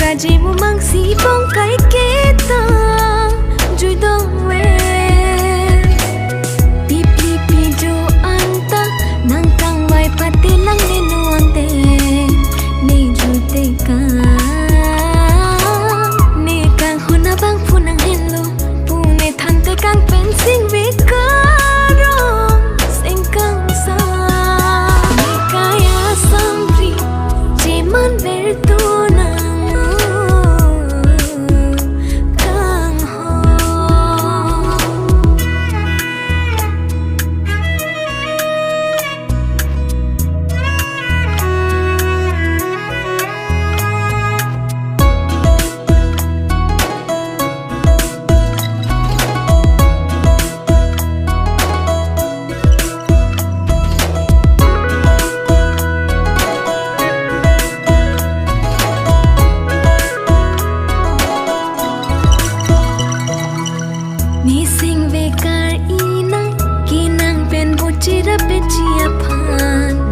Kaji mo mang sibong kay kita Joy dong we Pipi jo anta Nang kang may pati lang ninuante Ni jute ka Ni kang hunabang punang hello Pune thante kang pensing vikarong Sing kang sa Ni kaya sampri Jiman vertuna Nising vekar ina kinang pen buchira pechia phan